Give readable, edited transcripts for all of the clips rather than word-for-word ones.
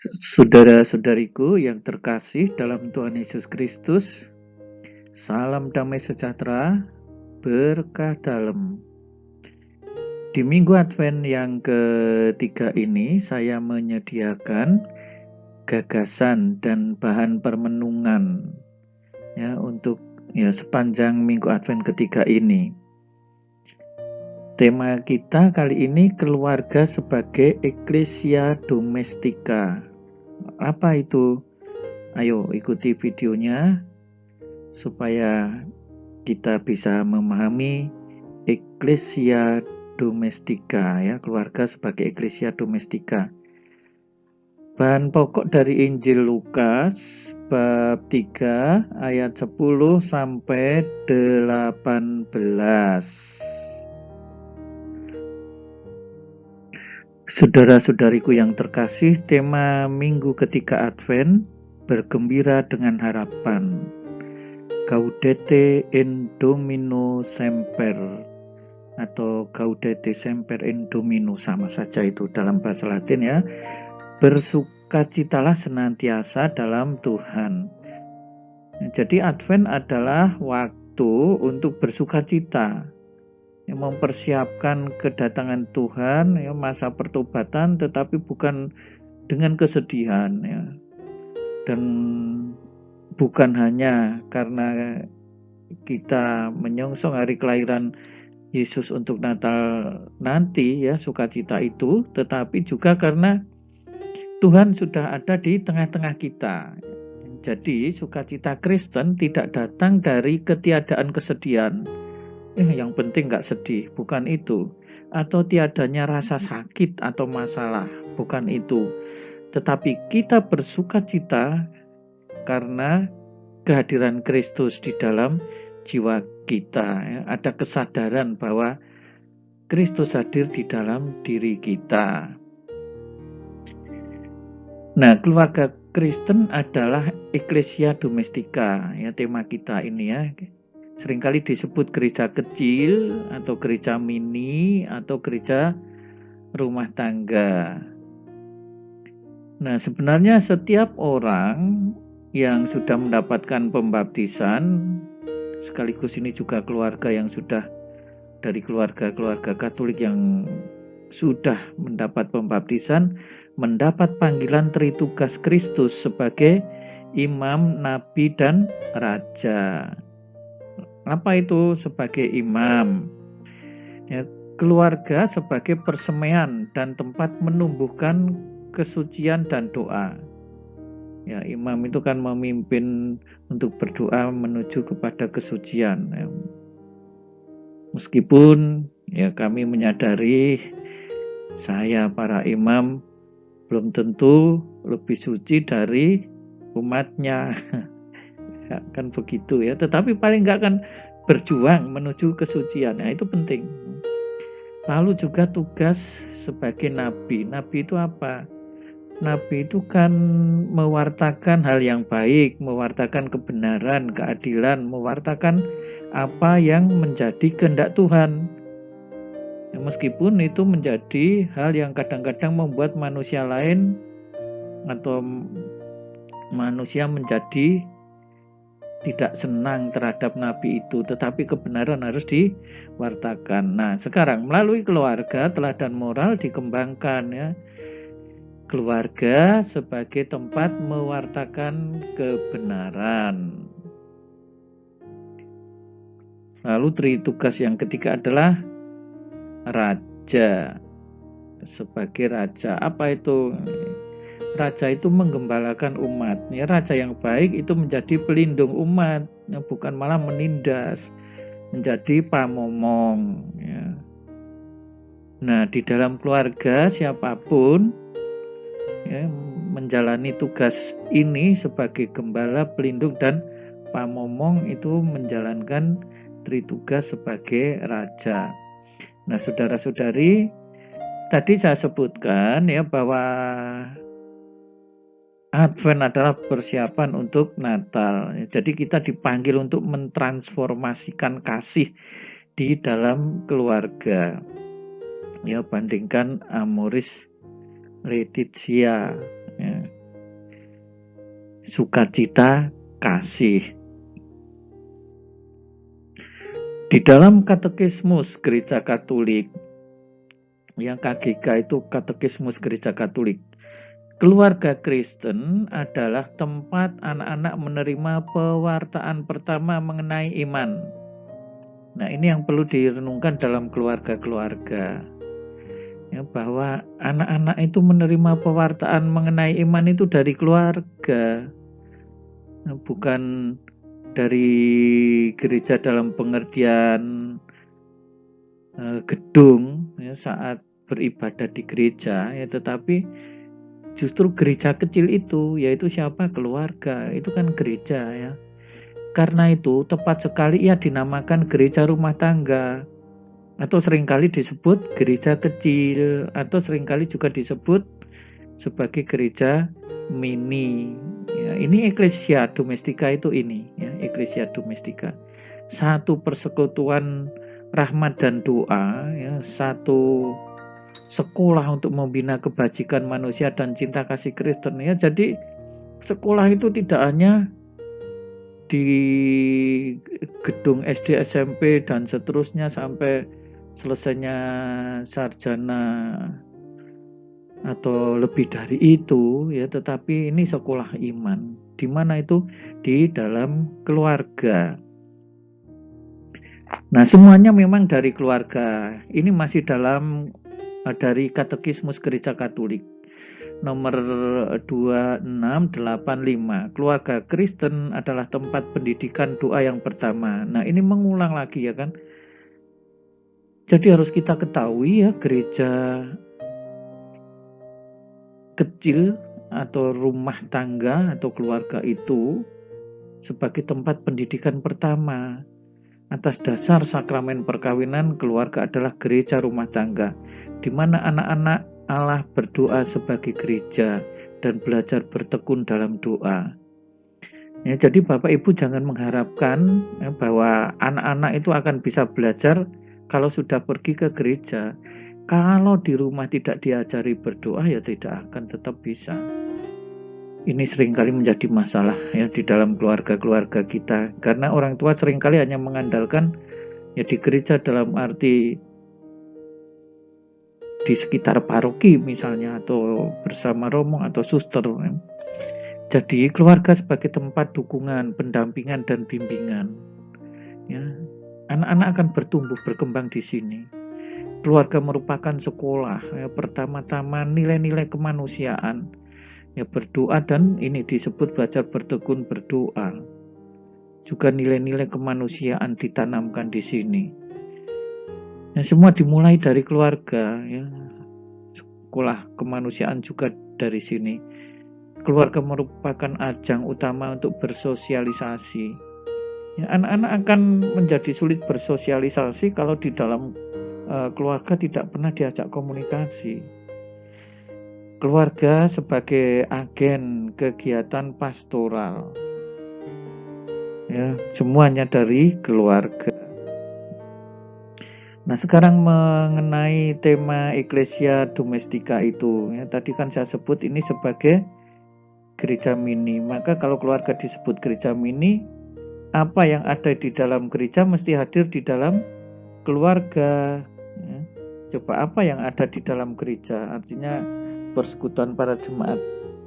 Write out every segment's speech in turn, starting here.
Saudara-saudariku yang terkasih dalam Tuhan Yesus Kristus, salam damai sejahtera, berkah dalam. Di Minggu Advent yang ketiga ini, saya menyediakan gagasan dan bahan permenungan untuk sepanjang Minggu Advent ketiga ini. Tema kita kali ini keluarga sebagai Ecclesia Domestica. Apa itu? Ayo ikuti videonya supaya kita bisa memahami Ecclesia Domestica, keluarga sebagai Ecclesia Domestica. Bahan pokok dari Injil Lukas bab 3 ayat 10 sampai 18. Saudara-saudariku yang terkasih, tema Minggu ketiga Advent, bergembira dengan harapan. Gaudete in Domino Semper atau Gaudete Semper in Domino, sama saja itu dalam bahasa Latin ya. Bersukacitalah senantiasa dalam Tuhan. Jadi Advent adalah waktu untuk bersukacita, mempersiapkan kedatangan Tuhan, masa pertobatan, tetapi bukan dengan kesedihan, dan bukan hanya karena kita menyongsong hari kelahiran Yesus untuk Natal nanti, sukacita itu, tetapi juga karena Tuhan sudah ada di tengah-tengah kita. Jadi sukacita Kristen tidak datang dari ketiadaan kesedihan. Yang penting gak sedih, bukan itu. Atau tiadanya rasa sakit atau masalah, bukan itu. Tetapi kita bersukacita karena kehadiran Kristus di dalam jiwa kita. Ada kesadaran bahwa Kristus hadir di dalam diri kita. Nah, keluarga Kristen adalah Ecclesia Domestica, tema kita ini ya. Seringkali disebut gereja kecil atau gereja mini atau gereja rumah tangga. Nah, sebenarnya setiap orang yang sudah mendapatkan pembaptisan, sekaligus ini juga keluarga yang sudah dari keluarga-keluarga Katolik yang sudah mendapat pembaptisan, mendapat panggilan tritugas Kristus sebagai imam, nabi, dan raja. Apa itu sebagai imam? Keluarga sebagai persemaian dan tempat menumbuhkan kesucian dan doa. Imam itu kan memimpin untuk berdoa menuju kepada kesucian. Meskipun kami menyadari saya para imam belum tentu lebih suci dari umatnya. Kan begitu ya, tetapi paling enggak kan berjuang menuju kesucian, itu penting. Lalu juga tugas sebagai nabi. Nabi itu apa? Nabi itu kan mewartakan hal yang baik, mewartakan kebenaran, keadilan, mewartakan apa yang menjadi kehendak Tuhan. Meskipun itu menjadi hal yang kadang-kadang membuat manusia lain atau manusia menjadi tidak senang terhadap nabi itu, tetapi kebenaran harus diwartakan. Nah, sekarang melalui keluarga, teladan moral dikembangkan Keluarga sebagai tempat mewartakan kebenaran. Lalu tritugas yang ketiga adalah raja. Sebagai raja, apa itu? Raja itu menggembalakan umat. Raja yang baik itu menjadi pelindung umat, bukan malah menindas, menjadi pamomong. Nah, di dalam keluarga siapapun menjalani tugas ini sebagai gembala, pelindung, dan pamomong itu menjalankan tritugas sebagai raja. Nah, saudara-saudari, tadi saya sebutkan bahwa Advent adalah persiapan untuk Natal. Jadi kita dipanggil untuk mentransformasikan kasih di dalam keluarga. Bandingkan Amoris Laetitia. sukacita, kasih. Di dalam Katekismus Gereja Katolik, yang KGK itu Katekismus Gereja Katolik, keluarga Kristen adalah tempat anak-anak menerima pewartaan pertama mengenai iman. Nah, ini yang perlu direnungkan dalam keluarga-keluarga. Ya, bahwa anak-anak itu menerima pewartaan mengenai iman itu dari keluarga. Nah, bukan dari gereja dalam pengertian gedung ya, saat beribadah di gereja ya, tetapi justru gereja kecil itu, yaitu siapa? Keluarga, itu kan gereja ya. Karena itu tepat sekali ia dinamakan gereja rumah tangga, atau seringkali disebut gereja kecil, atau seringkali juga disebut sebagai gereja mini. Ya, ini Ecclesia Domestika itu ini, ya, Ecclesia Domestika. Satu persekutuan rahmat dan doa, ya, satu sekolah untuk membina kebajikan manusia dan cinta kasih Kristen. Ya, jadi sekolah itu tidak hanya di gedung SD, SMP dan seterusnya sampai selesainya sarjana atau lebih dari itu ya, tetapi ini sekolah iman. Di mana itu? Di dalam keluarga. Nah, semuanya memang dari keluarga. Ini masih dalam dari Katekismus Gereja Katolik nomor 2685. Keluarga Kristen adalah tempat pendidikan doa yang pertama. Nah, ini mengulang lagi ya kan. Jadi harus kita ketahui ya, gereja kecil atau rumah tangga atau keluarga itu sebagai tempat pendidikan pertama. Atas dasar sakramen perkawinan, keluarga adalah gereja rumah tangga, di mana anak-anak Allah berdoa sebagai gereja dan belajar bertekun dalam doa. Ya, jadi Bapak Ibu jangan mengharapkan ya, bahwa anak-anak itu akan bisa belajar kalau sudah pergi ke gereja. Kalau di rumah tidak diajari berdoa, ya tidak akan tetap bisa. Ini seringkali menjadi masalah ya di dalam keluarga-keluarga kita, karena orang tua seringkali hanya mengandalkan ya di gereja dalam arti di sekitar paroki misalnya, atau bersama romo atau suster. Jadi keluarga sebagai tempat dukungan, pendampingan dan bimbingan. Ya, anak-anak akan bertumbuh berkembang di sini. Keluarga merupakan sekolah ya, pertama-tama nilai-nilai kemanusiaan. Ya, berdoa, dan ini disebut belajar bertekun berdoa. Juga nilai-nilai kemanusiaan ditanamkan di sini. Ya, semua dimulai dari keluarga ya. Sekolah kemanusiaan juga dari sini. Keluarga merupakan ajang utama untuk bersosialisasi. Ya, anak-anak akan menjadi sulit bersosialisasi kalau di dalam keluarga tidak pernah diajak komunikasi. Keluarga sebagai agen kegiatan pastoral. Ya, semuanya dari keluarga. Nah, sekarang mengenai tema Ecclesia Domestika itu, ya, tadi kan saya sebut ini sebagai gereja mini. Maka kalau keluarga disebut gereja mini, apa yang ada di dalam gereja mesti hadir di dalam keluarga. Ya. Coba apa yang ada di dalam gereja? Artinya persekutuan para jemaat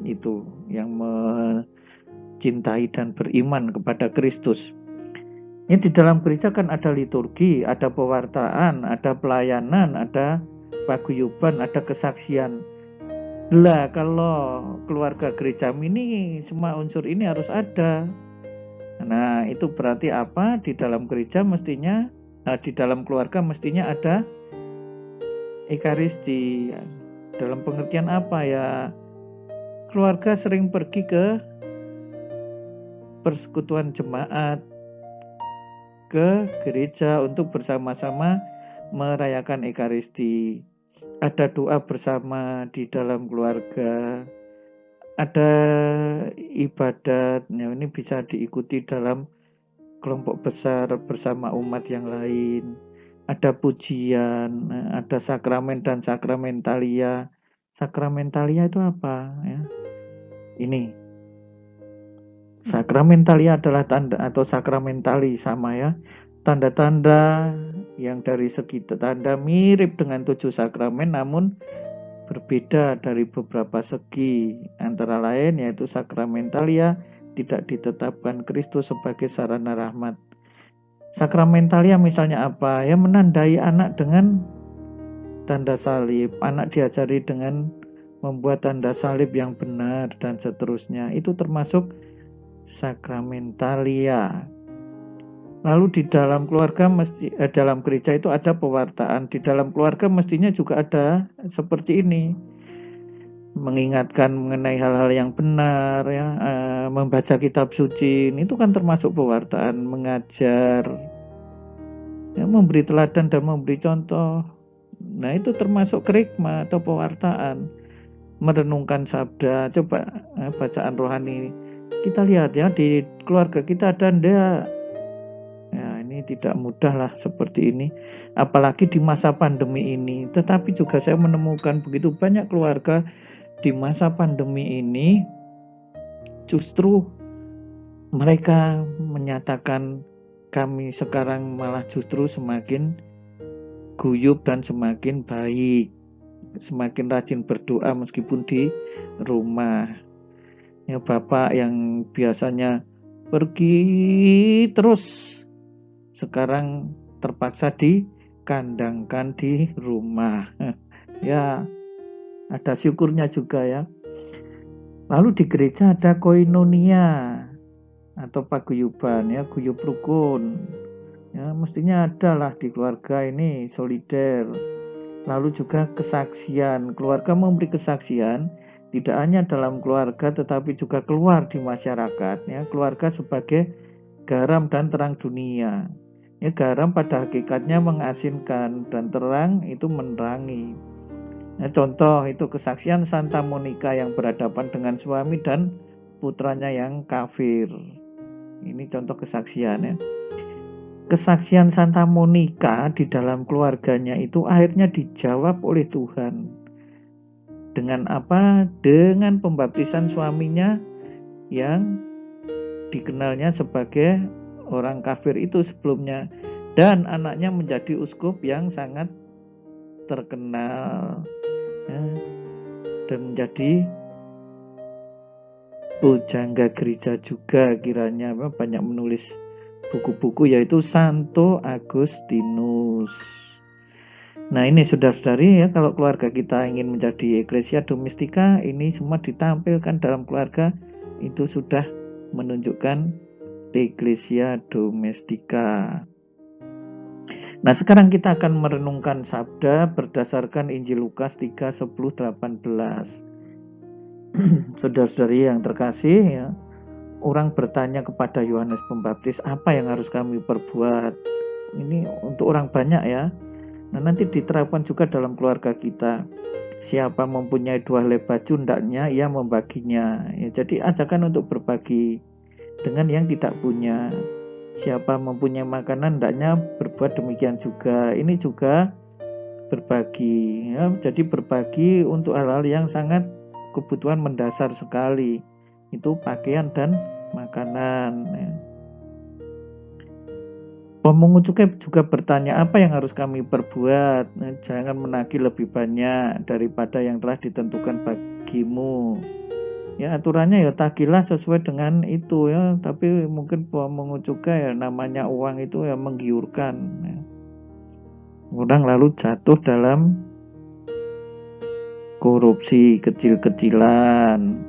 itu yang mencintai dan beriman kepada Kristus. Ini di dalam gereja kan ada liturgi, ada pewartaan, ada pelayanan, ada paguyuban, ada kesaksian. Lah, kalau keluarga gereja mini semua unsur ini harus ada. Nah, itu berarti apa? Di dalam gereja mestinya, di dalam keluarga mestinya ada Ekaristi. Dalam pengertian apa ya? Keluarga sering pergi ke persekutuan jemaat, ke gereja untuk bersama-sama merayakan Ekaristi. Ada doa bersama di dalam keluarga. Ada ibadat, ya, ini bisa diikuti dalam kelompok besar bersama umat yang lain. Ada pujian, ada sakramen dan sakramentalia. Sakramentalia itu apa? Ya, ini Sakramentalia adalah tanda atau sakramentali sama ya. Tanda-tanda yang dari segi tanda mirip dengan 7 sakramen namun berbeda dari beberapa segi. Antara lain yaitu sakramentalia tidak ditetapkan Kristus sebagai sarana rahmat. Sakramentalia misalnya apa? Ya menandai anak dengan tanda salib. Anak diajari dengan membuat tanda salib yang benar dan seterusnya. Itu termasuk sakramentalia. Lalu di dalam keluarga dalam gereja itu ada pewartaan. Di dalam keluarga mestinya juga ada seperti ini. Mengingatkan mengenai hal-hal yang benar ya, membaca kitab suci. Itu kan termasuk pewartaan, mengajar, ya, memberi teladan dan memberi contoh. Nah, itu termasuk kerikma atau pewartaan. Merenungkan sabda, coba bacaan rohani. Kita lihat ya di keluarga kita ada enggak? Ya, ini tidak mudah lah seperti ini. Apalagi di masa pandemi ini. Tetapi juga saya menemukan begitu banyak keluarga di masa pandemi ini justru mereka menyatakan kami sekarang malah justru semakin guyup dan semakin baik, semakin rajin berdoa meskipun di rumah. Ya, bapak yang biasanya pergi terus sekarang terpaksa dikandangkan di rumah. Ya, ada syukurnya juga ya. Lalu di gereja ada koinonia atau paguyuban ya, guyub rukun. Ya, mestinya ada lah di keluarga ini solider. Lalu juga kesaksian. Keluarga memberi kesaksian tidak hanya dalam keluarga tetapi juga keluar di masyarakat ya. Keluarga sebagai garam dan terang dunia. Ya, garam pada hakikatnya mengasinkan dan terang itu menerangi. Nah, contoh itu kesaksian Santa Monica yang berhadapan dengan suami dan putranya yang kafir. Ini contoh kesaksian ya. Kesaksian Santa Monica di dalam keluarganya itu akhirnya dijawab oleh Tuhan. Dengan apa? Dengan pembaptisan suaminya yang dikenalnya sebagai orang kafir itu sebelumnya. Dan anaknya menjadi uskup yang sangat terkenal ya, dan menjadi pujangga gereja juga kiranya, banyak menulis buku-buku yaitu Santo Agustinus. Nah, ini saudara-saudari ya, kalau keluarga kita ingin menjadi Ecclesia Domestica, ini semua ditampilkan dalam keluarga, itu sudah menunjukkan Ecclesia Domestica. Nah, sekarang kita akan merenungkan sabda berdasarkan Injil Lukas 3:10-18. Saudara-saudari yang terkasih ya, orang bertanya kepada Yohanes Pembaptis, apa yang harus kami perbuat? Ini untuk orang banyak ya. Nah, nanti diterapkan juga dalam keluarga kita. Siapa mempunyai 2 helai baju, hendaknya ia membaginya. Ya, jadi ajakan untuk berbagi dengan yang tidak punya. Siapa mempunyai makanan, hendaknya berbuat demikian juga. Ini juga berbagi. Ya, jadi berbagi untuk hal-hal yang sangat kebutuhan mendasar sekali. Itu pakaian dan makanan ya. Pemungut cukai juga bertanya, apa yang harus kami perbuat? Nah, jangan menagih lebih banyak daripada yang telah ditentukan bagimu. Ya, aturannya ya tagihlah sesuai dengan itu ya, tapi mungkin pemungut cukai ya namanya uang itu ya menggiurkan ya. Orang lalu jatuh dalam korupsi kecil-kecilan.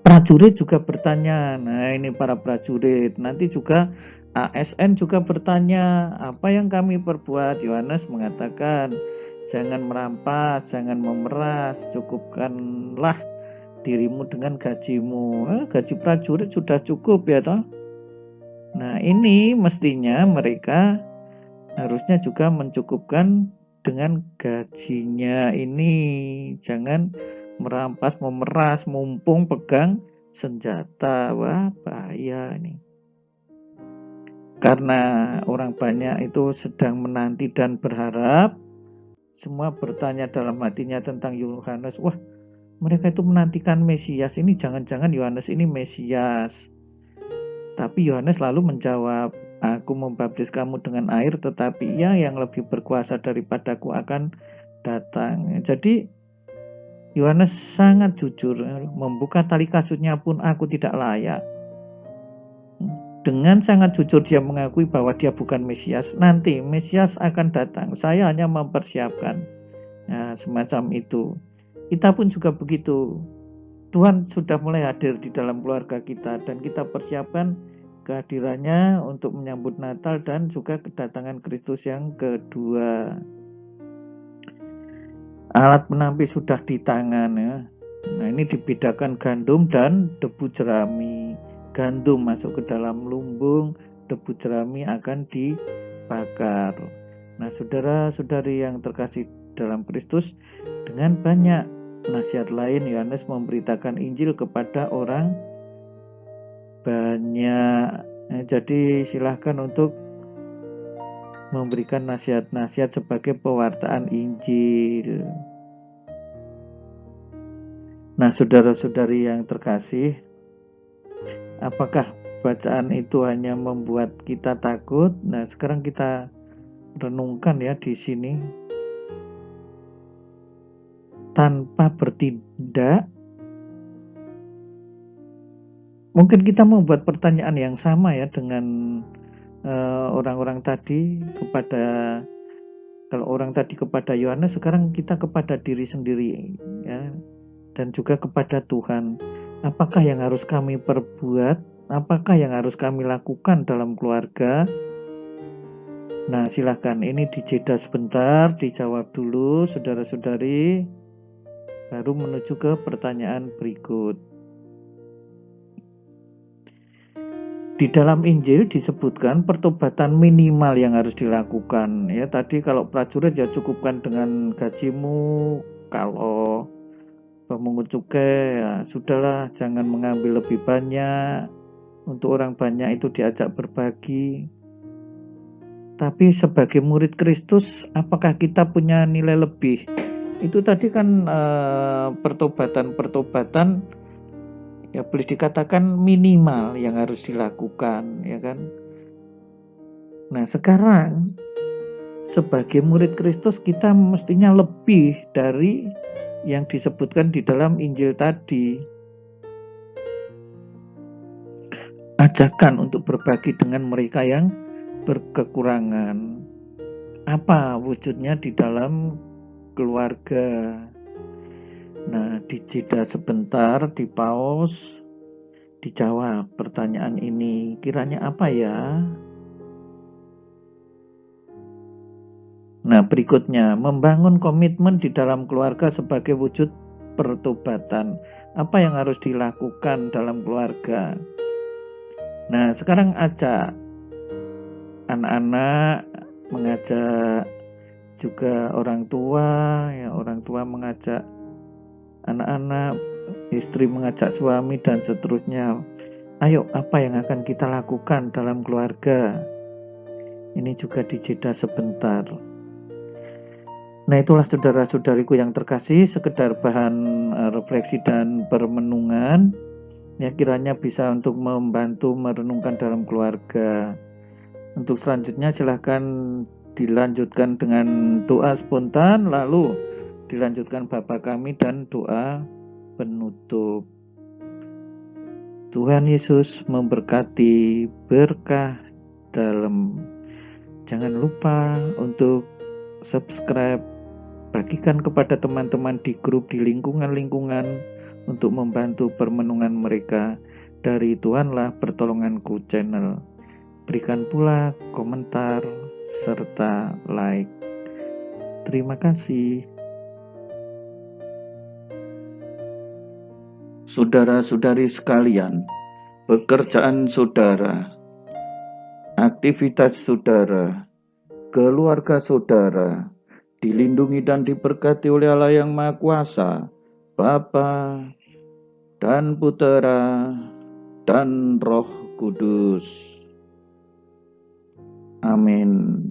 Prajurit juga bertanya, nah ini para prajurit, nanti juga ASN juga bertanya, apa yang kami perbuat? Yohanes mengatakan, jangan merampas, jangan memeras, cukupkanlah dirimu dengan gajimu. Gaji prajurit sudah cukup ya toh. Nah, ini mestinya mereka harusnya juga mencukupkan dengan gajinya ini. Jangan merampas, memeras, mumpung pegang senjata. Wah, bahaya ini. Karena orang banyak itu sedang menanti dan berharap, semua bertanya dalam hatinya tentang Yohanes. Wah, Mereka itu menantikan Mesias. Ini jangan-jangan Yohanes ini Mesias. Tapi Yohanes lalu menjawab, aku membaptis kamu dengan air, tetapi ia yang lebih berkuasa daripadaku akan datang. Jadi Yohanes sangat jujur, membuka tali kasutnya pun aku tidak layak. Dengan sangat jujur dia mengakui bahwa dia bukan Mesias. Nanti Mesias akan datang, saya hanya mempersiapkan. Nah, semacam itu. Kita pun juga begitu. Tuhan sudah mulai hadir di dalam keluarga kita dan kita persiapkan kehadirannya untuk menyambut Natal dan juga kedatangan Kristus yang kedua. Alat penampi sudah di tangan ya. Nah, ini dibedakan gandum dan debu jerami. Gandum masuk ke dalam lumbung, debu jerami akan dibakar. Nah, saudara-saudari yang terkasih dalam Kristus, dengan banyak nasihat lain Yohanes memberitakan Injil kepada orang banyak. Nah, jadi silahkan untuk memberikan nasihat-nasihat sebagai pewartaan Injil. Nah, saudara-saudari yang terkasih, apakah bacaan itu hanya membuat kita takut? Nah, sekarang kita renungkan ya di sini. Tanpa bertindak, mungkin kita membuat pertanyaan yang sama ya dengan orang-orang tadi kalau orang tadi kepada Yohanes, sekarang kita kepada diri sendiri ya, dan juga kepada Tuhan. Apakah yang harus kami perbuat? Apakah yang harus kami lakukan dalam keluarga? Nah, silahkan ini dijeda sebentar, dijawab dulu saudara-saudari, baru menuju ke pertanyaan berikut. Di dalam Injil disebutkan pertobatan minimal yang harus dilakukan. Ya, tadi kalau prajurit ya cukupkan dengan gajimu, kalau pemungut cukai ya sudahlah, jangan mengambil lebih banyak. Untuk orang banyak itu diajak berbagi. Tapi sebagai murid Kristus, apakah kita punya nilai lebih? Itu tadi kan pertobatan ya boleh dikatakan minimal yang harus dilakukan, ya kan? Nah, sekarang sebagai murid Kristus kita mestinya lebih dari yang disebutkan di dalam Injil tadi. Ajakan untuk berbagi dengan mereka yang berkekurangan. Apa wujudnya di dalam keluarga? Nah, dijeda sebentar, di pause, dijawab pertanyaan ini. Kiranya apa ya? Nah, berikutnya, membangun komitmen di dalam keluarga sebagai wujud pertobatan. Apa yang harus dilakukan dalam keluarga? Nah, sekarang ajak anak-anak, mengajak juga orang tua, ya orang tua mengajak anak-anak, istri mengajak suami dan seterusnya. Ayo, apa yang akan kita lakukan dalam keluarga? Ini juga dijeda sebentar. Nah, itulah saudara-saudariku yang terkasih, sekedar bahan refleksi dan permenungan. Ya, kiranya bisa untuk membantu merenungkan dalam keluarga. Untuk selanjutnya silahkan dilanjutkan dengan doa spontan, lalu dilanjutkan Bapa Kami dan doa penutup. Tuhan Yesus memberkati, berkah dalam. Jangan lupa untuk subscribe, bagikan kepada teman-teman di grup, di lingkungan-lingkungan untuk membantu permenungan mereka. Dari Tuhanlah Pertolonganku channel. Berikan pula komentar serta like. Terima kasih. Saudara-saudari sekalian, pekerjaan saudara, aktivitas saudara, keluarga saudara dilindungi dan diberkati oleh Allah yang Maha Kuasa, Bapa dan Putera dan Roh Kudus. Amin.